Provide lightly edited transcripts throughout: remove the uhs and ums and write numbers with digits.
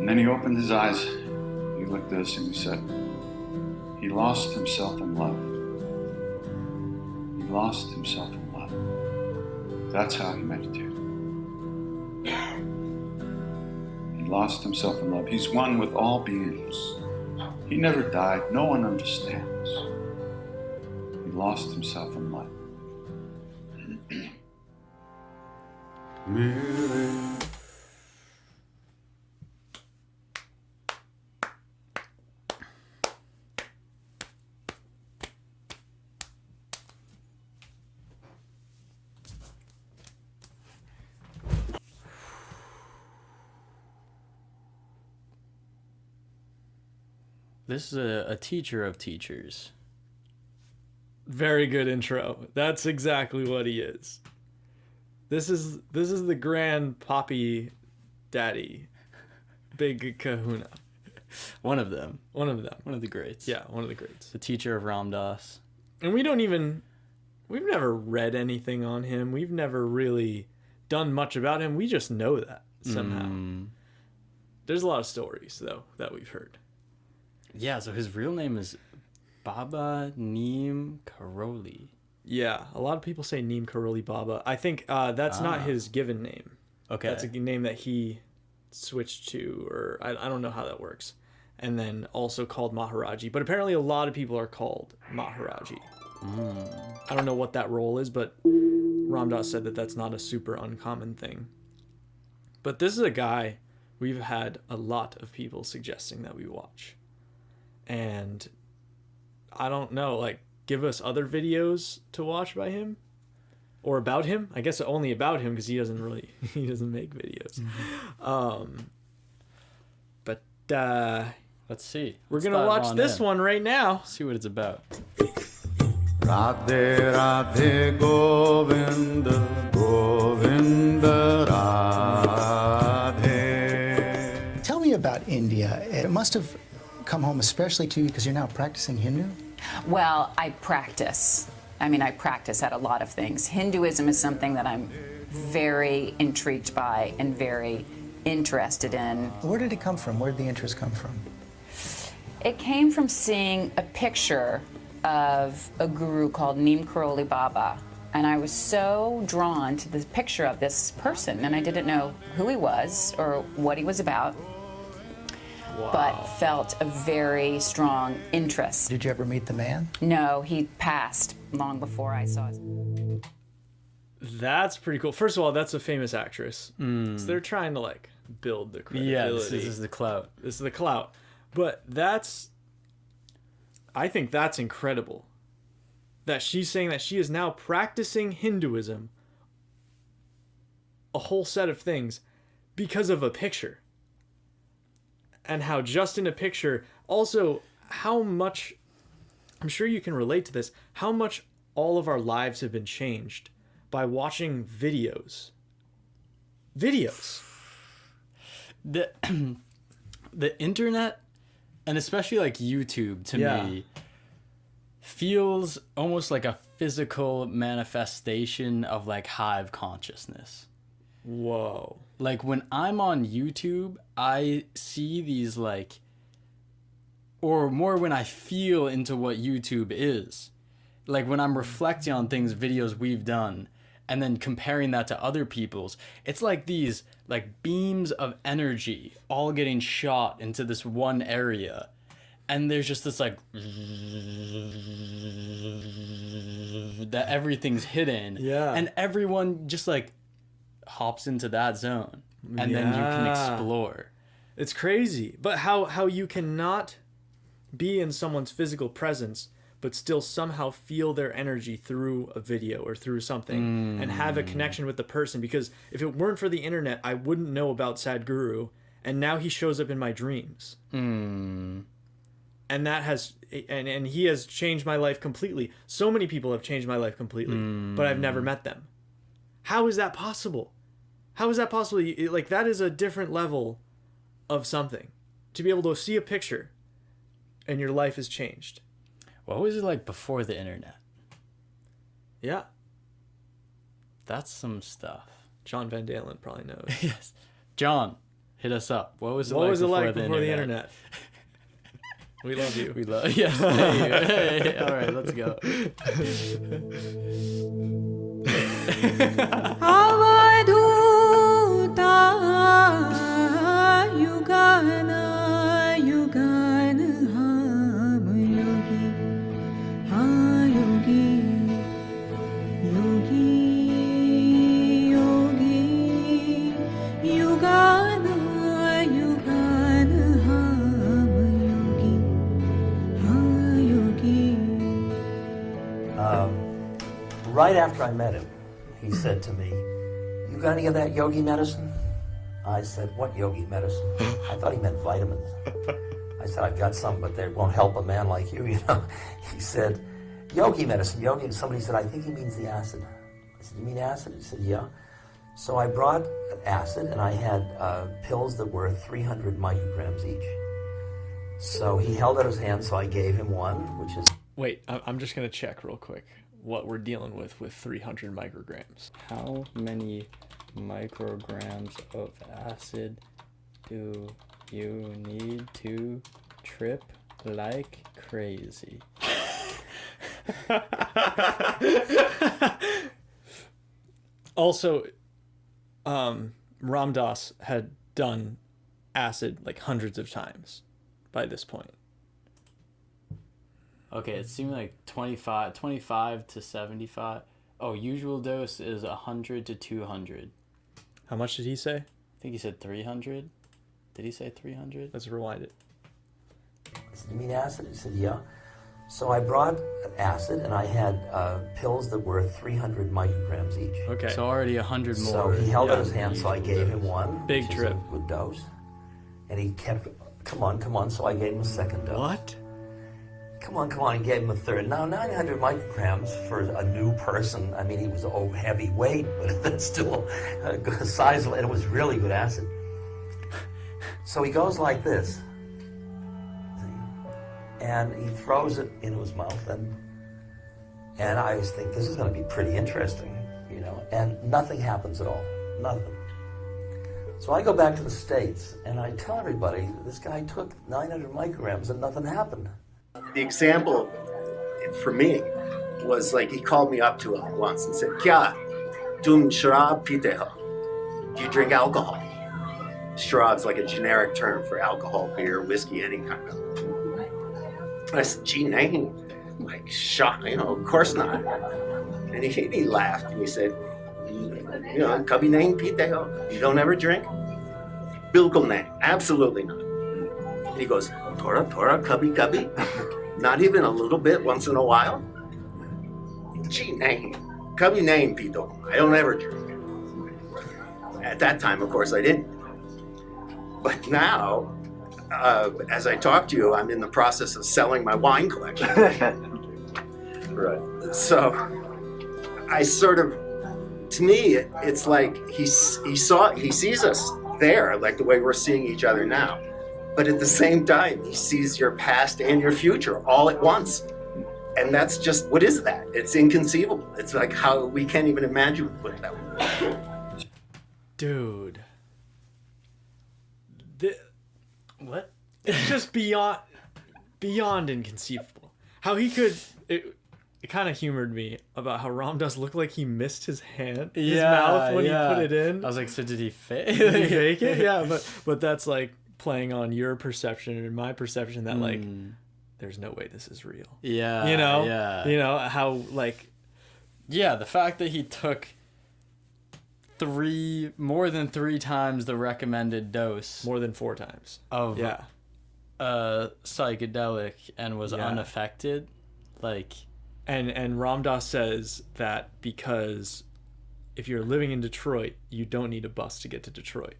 And then he opened his eyes, he looked at us and he said, he lost himself in love. He lost himself in love. That's how he meditated. He lost himself in love. He's one with all beings. He never died. No one understands. He lost himself in love. This is a teacher of teachers. Very good intro. That's exactly what he is. This is the grand poppy daddy, big kahuna. One of them. One of them. One of the greats. Yeah, one of the greats. The teacher of Ram Dass. And we've never read anything on him. We've never really done much about him. We just know that somehow. There's a lot of stories, though, that we've heard. Yeah, so his real name is Baba Neem Karoli. Yeah, a lot of people say Neem Karoli Baba. I think that's not his given name. Okay. That's a name that he switched to, or I don't know how that works. And then also called Maharaji. But apparently a lot of people are called Maharaji. I don't know what that role is, but Ram Dass said that that's not a super uncommon thing. But this is a guy we've had a lot of people suggesting that we watch. And I don't know, like, give us other videos to watch by him or about him. I guess only about him because he doesn't make videos. But let's see. We're going to watch this one right now. See what it's about. Radhe Radhe Govinda Govinda Radhe. Tell me about India. It must have come home especially to you because you're now practicing Hindu? Well, I practice. I practice at a lot of things. Hinduism is something that I'm very intrigued by and very interested in. Where did it come from? Where did the interest come from? It came from seeing a picture of a guru called Neem Karoli Baba. And I was so drawn to the picture of this person, and I didn't know who he was or what he was about. Wow. But felt a very strong interest. Did you ever meet the man? No, he passed long before I saw him. That's pretty cool. First of all, that's a famous actress. So they're trying to, like, build the credibility. Yeah, this is the clout. This is the clout. But I think that's incredible. That she's saying that she is now practicing Hinduism, a whole set of things, because of a picture. And how just in a picture, also how much, I'm sure you can relate to this, how much all of our lives have been changed by watching videos. Videos. The internet, and especially like YouTube, to me, feels almost like a physical manifestation of like hive consciousness. Whoa. Like when I'm on YouTube, I see these like, or more when I feel into what YouTube is. Like when I'm reflecting on things, videos we've done, and then comparing that to other people's, it's like these like beams of energy all getting shot into this one area. And there's just this like that everything's hidden. Yeah. And everyone just like hops into that zone. And then you can explore. It's crazy. But how you cannot be in someone's physical presence but still somehow feel their energy through a video or through something and have a connection with the person. Because if it weren't for the internet, I wouldn't know about Sadhguru. And now he shows up in my dreams. And that has, and he has changed my life completely. So many people have changed my life completely, but I've never met them. How is that possible? How is that possible? Like, that is a different level of something. To be able to see a picture and your life has changed. What was it like before the internet? Yeah. That's some stuff. John Van Dalen probably knows. Yes. John, Hit us up. What was it What like was it before, like the, before the internet? internet? We love you. We love. Yes. Hey. All right, let's go. Right after I met him, he said to me, "You got any of that yogi medicine?" I said, "What yogi medicine?" I thought he meant vitamins. I said, "I've got some, but they won't help a man like you, you know." He said, "Yogi medicine, yogi." And somebody said, "I think he means the acid." I said, "You mean acid?" He said, "Yeah." So I brought acid, and I had pills that were 300 micrograms each. So he held out his hand, so I gave him one, which is... Wait, I'm just going to check real quick what we're dealing with 300 micrograms. How many micrograms of acid do you need to trip like crazy? Also, Ram Dass had done acid like hundreds of times by this point. Okay, it seemed like 25 to 75. Oh, usual dose is 100 to 200. How much did he say? I think he said 300. Did he say 300? Let's rewind it. I said, "You mean acid?" He said, "Yeah." So I brought acid, and I had pills that were 300 micrograms each. Okay. So already 100 more. So he held yeah, out his hand, so I gave him one. Big which is trip. a good dose. And he kept, "Come on, come on." So I gave him a second dose. What? Come on, come on, and gave him a third. Now, 900 micrograms for a new person. I mean, he was heavyweight, but that's still a good size, and it was really good acid. So he goes like this. And he throws it into his mouth, and I always think, this is going to be pretty interesting, you know, and nothing happens at all. Nothing. So I go back to the States, and I tell everybody, this guy took 900 micrograms and nothing happened. The example for me was like he called me up to him once and said, "Kya, tum sharab pite ho? Do you drink alcohol?" Sharab's like a generic term for alcohol, beer, whiskey, any kind of. I said, "Gee, nahin." I'm like, shocked, you know, of course not. And he laughed and he said, "You know, kabhi nahin pite ho? You don't ever drink?" "Bilkul nahin, absolutely not." And he goes, "Tora, kabhi kabhi?" "Not even a little bit once in a while?" "Gee, nahin, kabhi nahin pito. I don't ever drink." At that time, of course, I didn't. But now, as I talk to you, I'm in the process of selling my wine collection. Right. So I sort of, to me, it's like he sees us there, like the way we're seeing each other now. But at the same time, he sees your past and your future all at once. And that's just, what is that? It's inconceivable. It's like how we can't even imagine what that would be. Dude. What? It's just beyond inconceivable. How he could... It kind of humored me about how Ram Dass looked like he missed his mouth when he put it in. I was like, so did he fake? Did he fake it? Yeah, but that's like playing on your perception and my perception that like there's no way this is real. Yeah. You know? Yeah. You know how like... Yeah, the fact that he took more than 3 times the recommended dose More than 4 times. of Yeah. psychedelic and was unaffected, like... And Ram Dass says that because if you're living in Detroit, you don't need a bus to get to Detroit.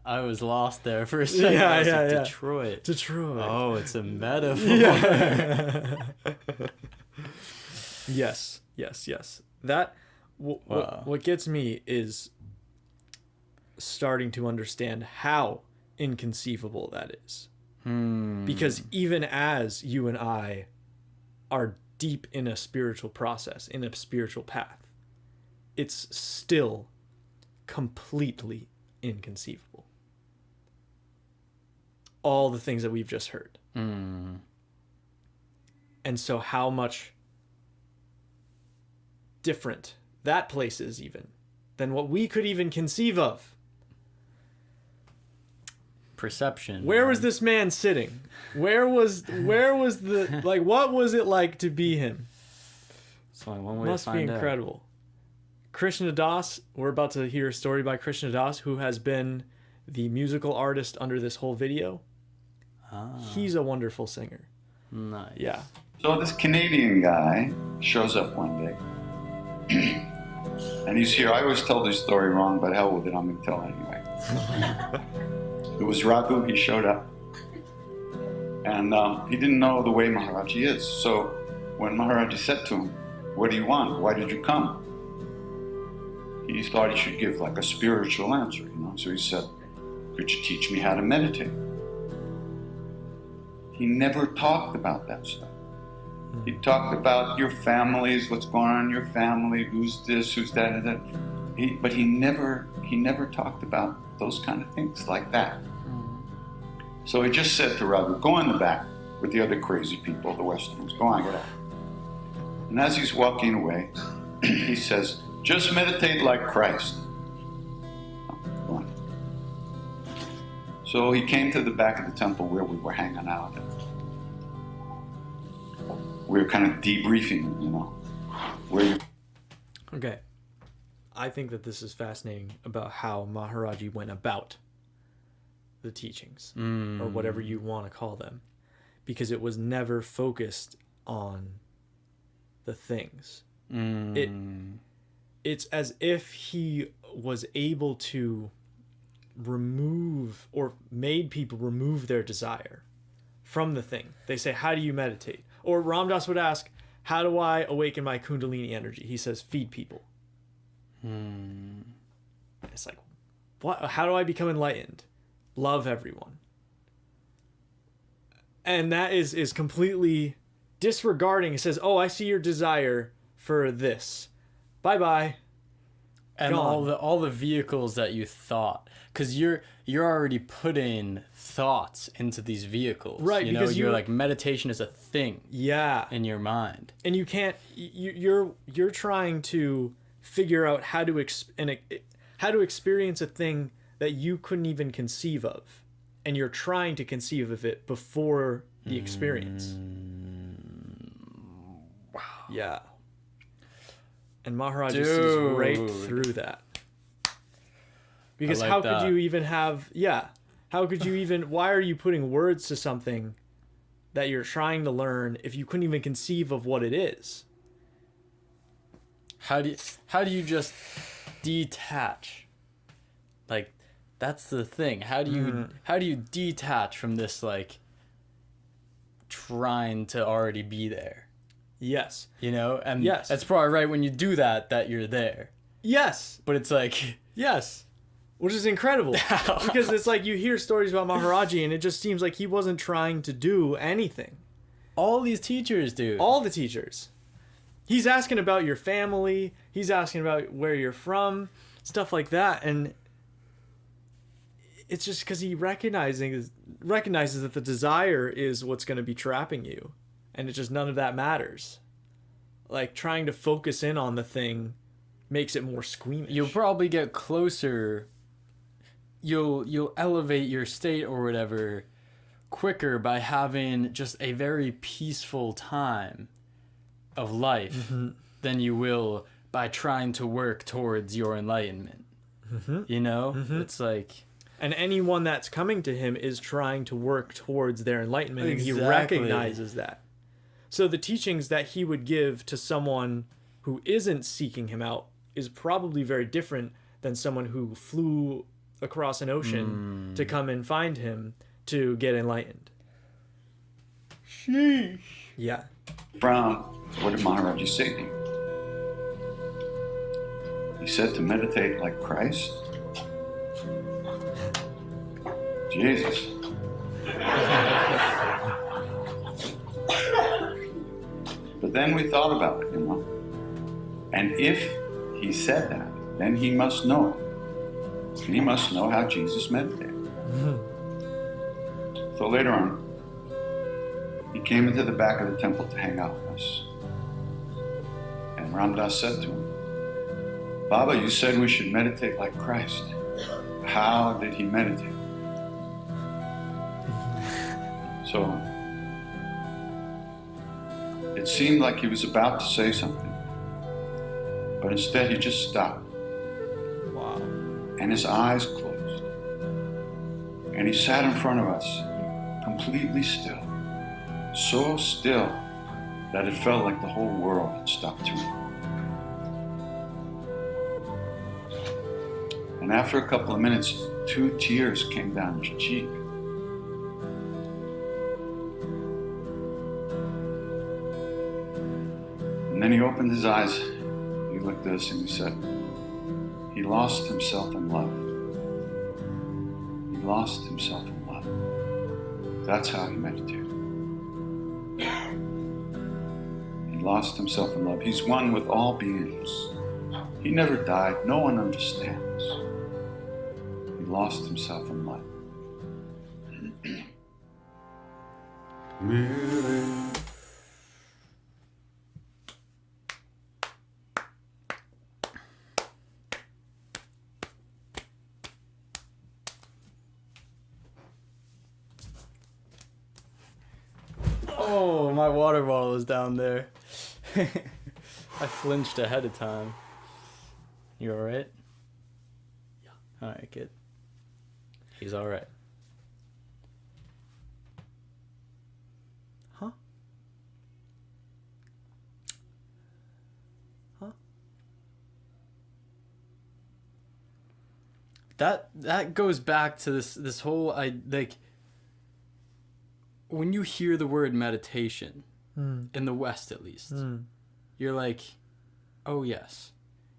I was lost there for a second. I was like, Detroit. Detroit. Oh, it's a metaphor. Yeah. Yes. That what gets me is starting to understand how inconceivable that is. Because even as you and I are deep in a spiritual process, in a spiritual path, it's still completely inconceivable. All the things that we've just heard. Mm. And so how much different that place is even than what we could even conceive of. Perception. Where was this man sitting? Where was the, like, what was it like to be him? It's only one way Must to be find out. incredible. Krishna Das, we're about to hear a story by Krishna Das, who has been the musical artist under this whole video. He's a wonderful singer. Nice. Yeah. So this Canadian guy shows up one day, and he's here. I always tell this story wrong, but hell with it, I'm going to tell it anyway. It was Raghu. He showed up, and he didn't know the way Maharaji is. So when Maharaji said to him, "What do you want? Why did you come?" He thought he should give like a spiritual answer, you know. So he said, "Could you teach me how to meditate?" He never talked about that stuff. He talked about your families, what's going on in your family, who's this, who's that, and that. But he never talked about those kind of things like that. So he just said to Raghu, "Go in the back with the other crazy people, the Westerns. Go on, get out." And as he's walking away, he says, "Just meditate like Christ." Go on. So he came to the back of the temple where we were hanging out. We were kind of debriefing, you know. Okay. I think that this is fascinating about how Maharaji went about the teachings, or whatever you want to call them, because it was never focused on the things. It's as if he was able to remove, or made people remove their desire from the thing. They say, "How do you meditate?" Or Ram Dass would ask, "How do I awaken my Kundalini energy?" He says, "Feed people." It's like, what? How do I become enlightened? Love everyone. And that is completely disregarding. It says, "Oh, I see your desire for this. Bye-bye." And Gone. all the vehicles that you thought, because you're already putting thoughts into these vehicles, Right, You know, because you're you- like, meditation is a thing Yeah. in your mind. And you can't, you're trying to figure out how to experience a thing that you couldn't even conceive of, and you're trying to conceive of it before the experience. Wow. Yeah. And Maharaj sees right Dude. through that. Because like how that. could you even have, how could you even, why are you putting words to something that you're trying to learn if you couldn't even conceive of what it is? How do you just detach? Like, that's the thing. How do you detach from this, like, trying to already be there? Yes. You know? And Yes. that's probably right when you do that you're there. Yes. But it's like, Yes. Which is incredible. Because it's like you hear stories about Maharaji and it just seems like he wasn't trying to do anything. all these teachers, dude. All the teachers. He's asking about your family. He's asking about where you're from. Stuff like that. And it's just because he recognizes that the desire is what's going to be trapping you. And it's just none of that matters. Like trying to focus in on the thing makes it more squeamish. You'll probably get closer. You'll elevate your state or whatever quicker by having just a very peaceful time of life than you will by trying to work towards your enlightenment. You know? It's like... And anyone that's coming to him is trying to work towards their enlightenment, and he Exactly. recognizes that. So the teachings that he would give to someone who isn't seeking him out is probably very different than someone who flew across an ocean to come and find him to get enlightened. Sheesh. Yeah. From what did Maharaji say to you? He said to meditate like Christ. Jesus. But then we thought about it, And if he said that, then he must know. He must know how Jesus meditated. So later on, he came into the back of the temple to hang out with us. And Ram Dass said to him, Baba, you said we should meditate like Christ. How did he meditate? So it seemed like he was about to say something, but instead he just stopped. Wow. And his eyes closed. And he sat in front of us, completely still. So still that it felt like the whole world had stopped turning. And after a couple of minutes, 2 tears came down his cheek. And then he opened his eyes, he looked at us and he said, he lost himself in love. He lost himself in love. That's how he meditated. He lost himself in love. He's one with all beings. He never died. No one understands. He lost himself in love. Oh, my water bottle is down there. I flinched ahead of time. You alright? Yeah. Alright, good. He's alright. Huh? Huh? That goes back to this whole when you hear the word meditation, in the West at least, you're like, oh yes,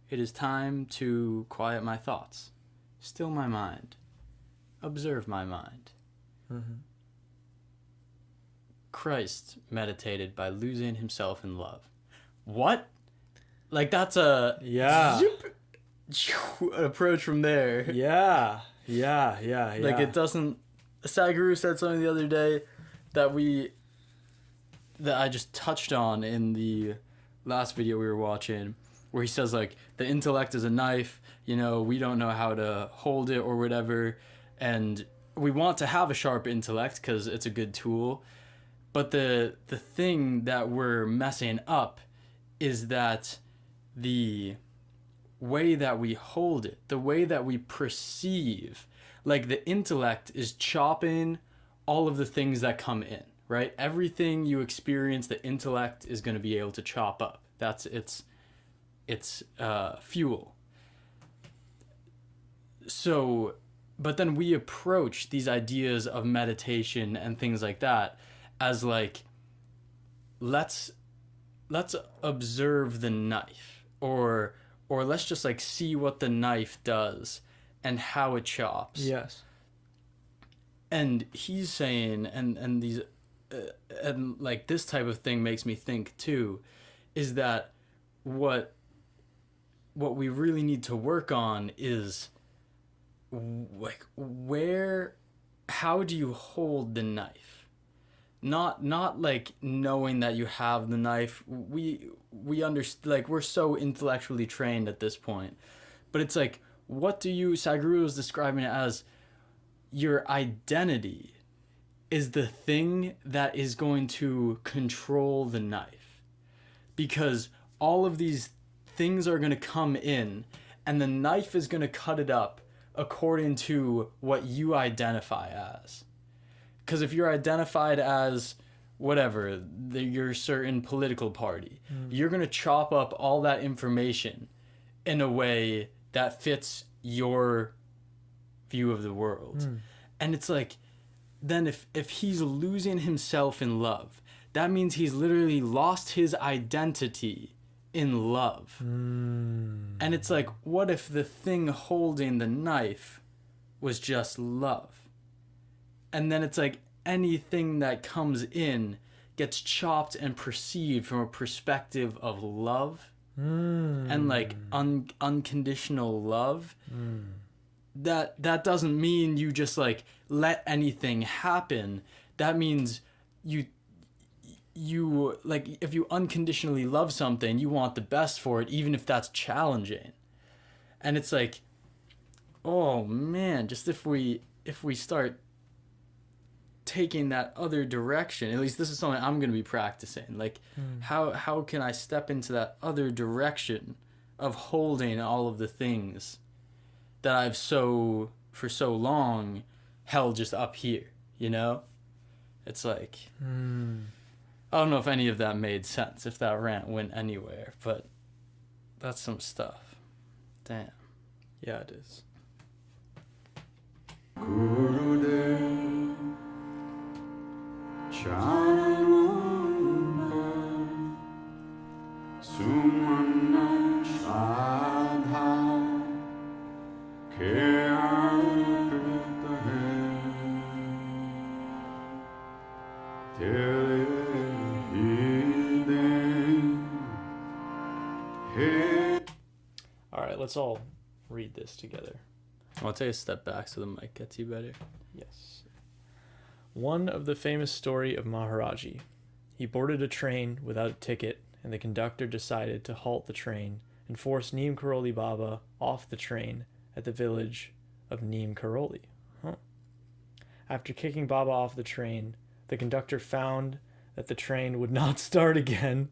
it is time to quiet my thoughts, still my mind, observe my mind. Christ meditated by losing himself in love. What? Like that's a approach from there. Yeah. Like it doesn't. Sadhguru said something the other day that I just touched on in the last video we were watching, where he says like the intellect is a knife, we don't know how to hold it or whatever, and we want to have a sharp intellect because it's a good tool, but the thing that we're messing up is that the way that we hold it, the way that we perceive, like the intellect is chopping all of the things that come in, right? Everything you experience, the intellect is going to be able to chop up. That's its fuel. So, but then we approach these ideas of meditation and things like that as like, let's observe the knife, or let's just like see what the knife does and how it chops. Yes. And he's saying, and these, and like this type of thing makes me think too, is that what we really need to work on is like how do you hold the knife? Not like knowing that you have the knife. We understand, like we're so intellectually trained at this point, but it's like, what do you? Sadhguru was describing it as your identity is the thing that is going to control the knife, because all of these things are going to come in and the knife is going to cut it up according to what you identify as. Because if you're identified as whatever, your certain political party, you're going to chop up all that information in a way that fits your view of the world. And it's like, then if he's losing himself in love, that means he's literally lost his identity in love. And it's like, what if the thing holding the knife was just love? And then it's like anything that comes in gets chopped and perceived from a perspective of love and like unconditional love, that doesn't mean you just like let anything happen. That means you like, if you unconditionally love something, you want the best for it, even if that's challenging. And it's like, oh man, just if we start taking that other direction, at least this is something I'm going to be practicing. Like, how can I step into that other direction of holding all of the things that I've for so long held just up here, you know? It's like, I don't know if any of that made sense, if that rant went anywhere, but that's some stuff. Damn. Yeah, it is. All right, let's all read this together. I'll take a step back so the mic gets you better. Yes. One of the famous story of Maharaji. He boarded a train without a ticket, and the conductor decided to halt the train and force Neem Karoli Baba off the train at the village of Neem Karoli. After kicking Baba off the train, the conductor found that the train would not start again.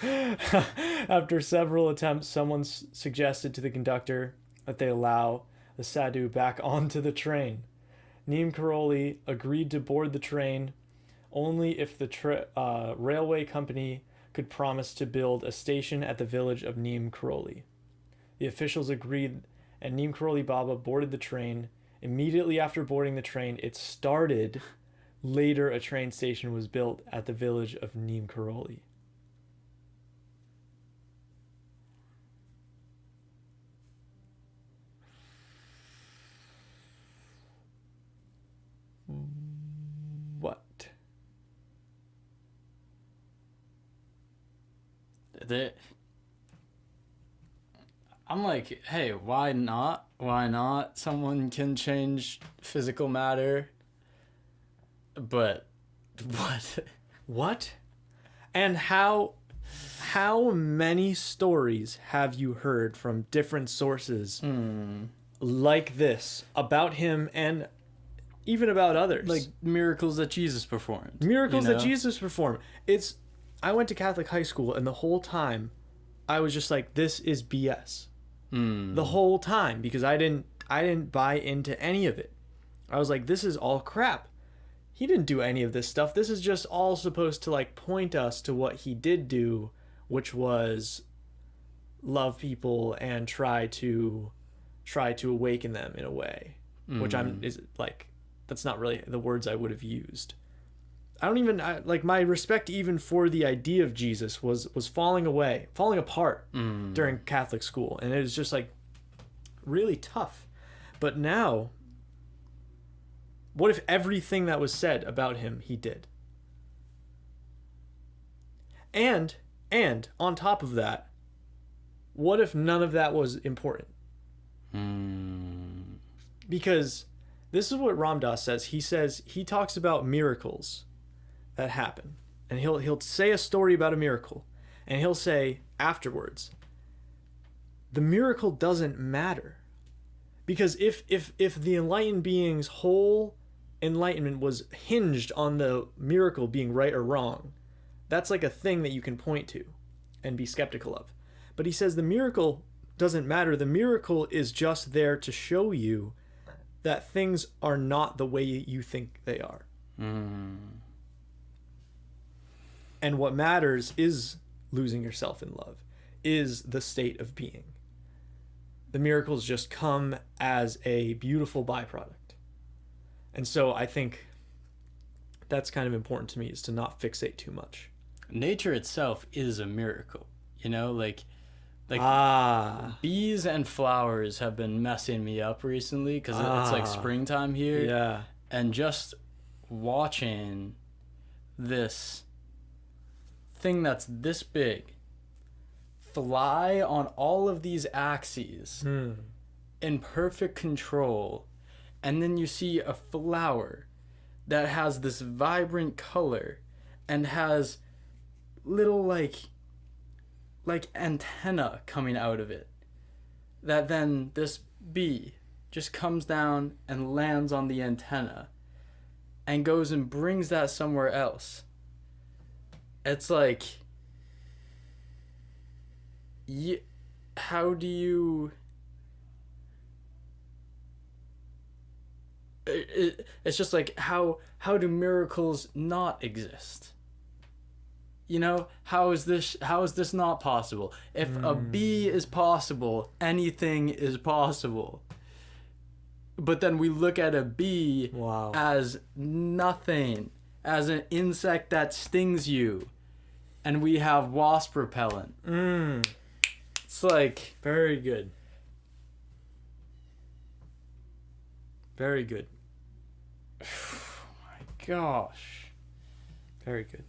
After several attempts, someone suggested to the conductor that they allow the sadhu back onto the train. Neem Karoli agreed to board the train only if the railway company could promise to build a station at the village of Neem Karoli. The officials agreed, and Neem Karoli Baba boarded the train. Immediately after boarding the train, it started. Later, a train station was built at the village of Neem Karoli. What? I'm like, hey, why not? Why not? Someone can change physical matter. But what? What? And how many stories have you heard from different sources like this about him and even about others? Like miracles that Jesus performed. Miracles you know? that Jesus performed. I went to Catholic high school, and the whole time I was just like, this is BS. The whole time, because I didn't buy into any of it. I was like, this is all crap. He didn't do any of this stuff. This is just all supposed to like point us to what he did do, which was love people and try to awaken them in a way, which that's not really the words I would have used. Like my respect even for the idea of Jesus was falling apart during Catholic school, and it was just like really tough. But now, what if everything that was said about him he did? And on top of that, what if none of that was important? Because this is what Ram Dass says. He talks about miracles that happen, and he'll say a story about a miracle, and he'll say afterwards, the miracle doesn't matter, because if the enlightened being's whole enlightenment was hinged on the miracle being right or wrong, that's like a thing that you can point to and be skeptical of. But he says the miracle doesn't matter. The miracle is just there to show you that things are not the way you think they are. And what matters is losing yourself in love, is the state of being. The miracles just come as a beautiful byproduct. And so I think that's kind of important to me, is to not fixate too much. Nature itself is a miracle, you know, like bees and flowers have been messing me up recently because it's like springtime here. Yeah. And just watching this thing that's this big fly on all of these axes in perfect control, and then you see a flower that has this vibrant color and has little like antenna coming out of it, that then this bee just comes down and lands on the antenna and goes and brings that somewhere else. It's like, how do you... It's just like, how do miracles not exist? You know, how is this not possible? If a bee is possible, anything is possible. But then we look at a bee as nothing, as an insect that stings you, and we have wasp repellent. It's like, Very good. Very good. oh my gosh. Very good.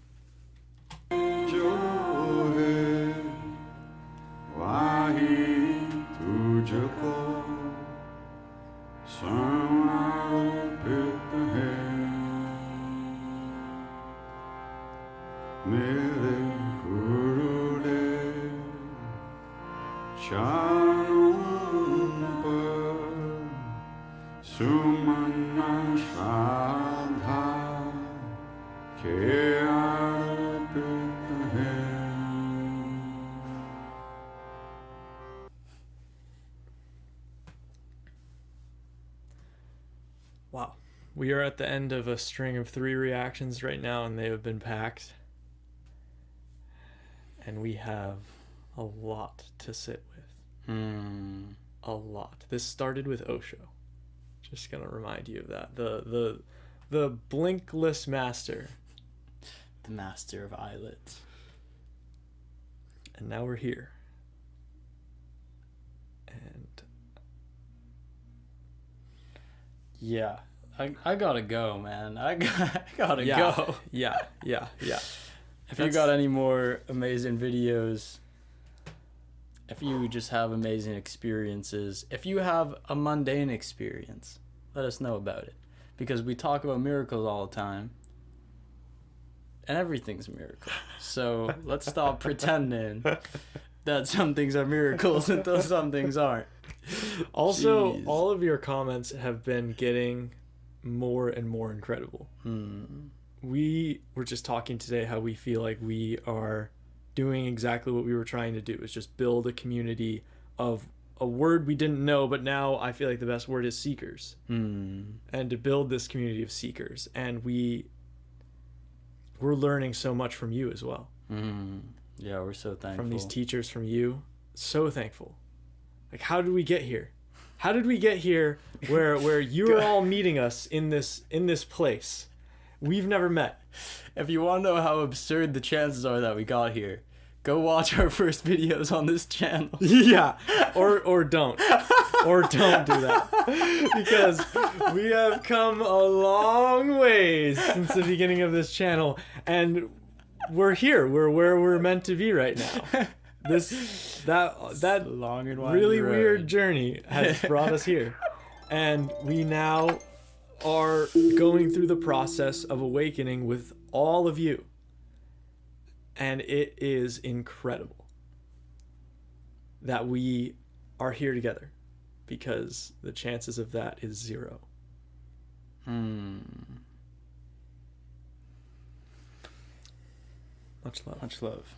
जो है वही तुझको समर्पित है मेरे गुरुदेव चरणों पर सुमन श्रद्धा के अर्पित है. Wow. We are at the end of a string of 3 reactions right now, and they have been packed. And we have a lot to sit with. A lot. This started with Osho. Just gonna remind you of that. The blinkless master. The master of eyelids. And now we're here. And Yeah. I gotta go, man. I gotta yeah, go. yeah. If you got any more amazing videos, if you just have amazing experiences, if you have a mundane experience, let us know about it. Because we talk about miracles all the time, and everything's a miracle. So let's stop pretending that some things are miracles until some things aren't. Also, Jeez. all of your comments have been getting more and more incredible. We were just talking today how we feel like we are doing exactly what we were trying to do, is just build a community of a word we didn't know, but now I feel like the best word is seekers. And to build this community of seekers. And we're learning so much from you as well. Yeah, we're so thankful. From these teachers, from you. So thankful. Like, how did we get here? How did we get here where you're all meeting us in this place? We've never met. If you want to know how absurd the chances are that we got here, go watch our first videos on this channel. Yeah, or don't. Or don't do that. Because we have come a long ways since the beginning of this channel, and we're here. We're where we're meant to be right now. That long and wide really road. weird journey has brought us here. And we now are going through the process of awakening with all of you. And it is incredible that we are here together, because the chances of that is 0. Much love. Much love.